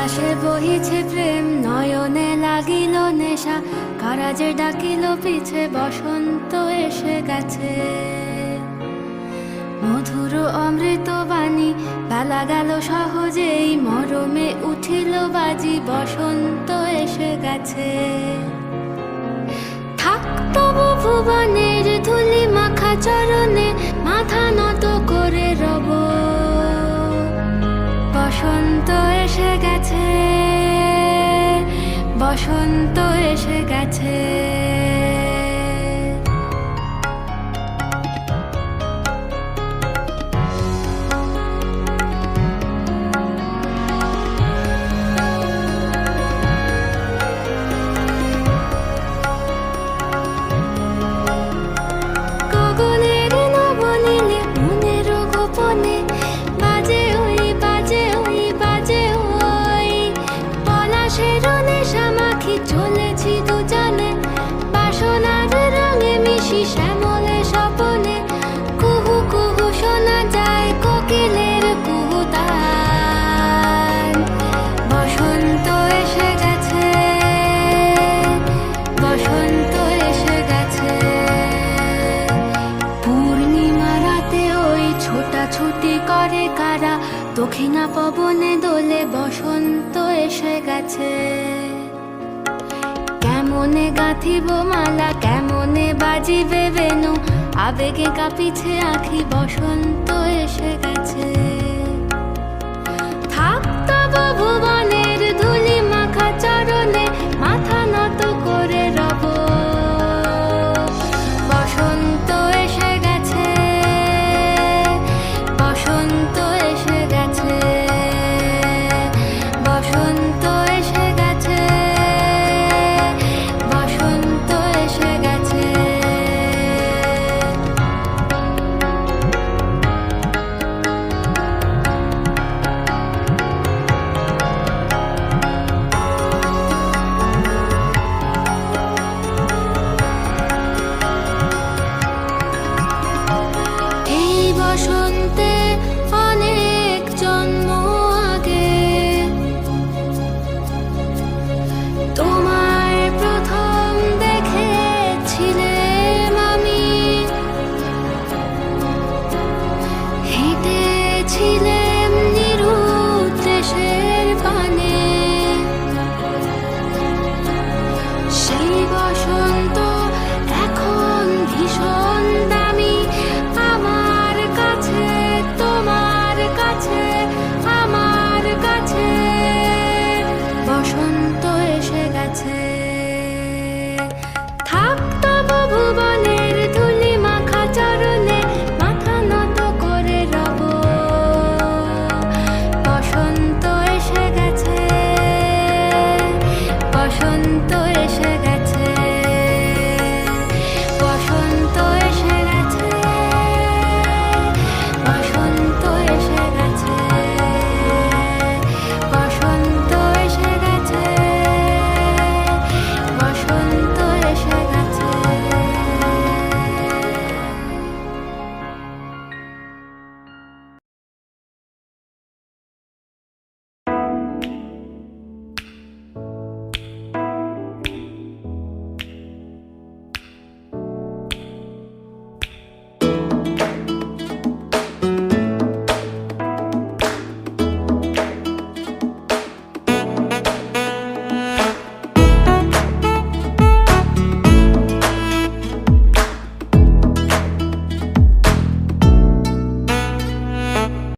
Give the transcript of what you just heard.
বাতাসে বহিছে প্রেম, নয়নে লাগিল নেশা, কারাজে ডাকিল পিছে, বসন্ত এসে গেছে। মধুর অমৃত বাণী, বেলা গেল সহজেই, মরমে উঠিল বাজি, বসন্ত এসে গেছে। থাক তবু ভুবনের ধুলি মাখা চরণে, মাথা নত করে রব। বসন্ত এসে গেছে, বসন্ত এসে গেছে। গগনের নবনীলে, মনের গোপনে, বাজে ওই বাজে ওই বাজে ওই। পলাশের নেশা মাখি চলেছি দুজনে, বাসনার রঙে মিশি শ্যামলে স্বপনে। কুহু কুহু শোনা যায় কোকিলের কুহুতান। বসন্ত এসে গেছে, বসন্ত এসে গেছে। পূর্ণিমা রাতে ওই ছোটাছুটি করে কারা, দক্ষিণা পবনে দোলে, বসন্ত এসে গেছে। কেমনে গাঁথিব মালা, কেমনে বাজিবে বেনু, আবেগে কাঁপিছে আঁখি, বসন্ত এসে গেছে।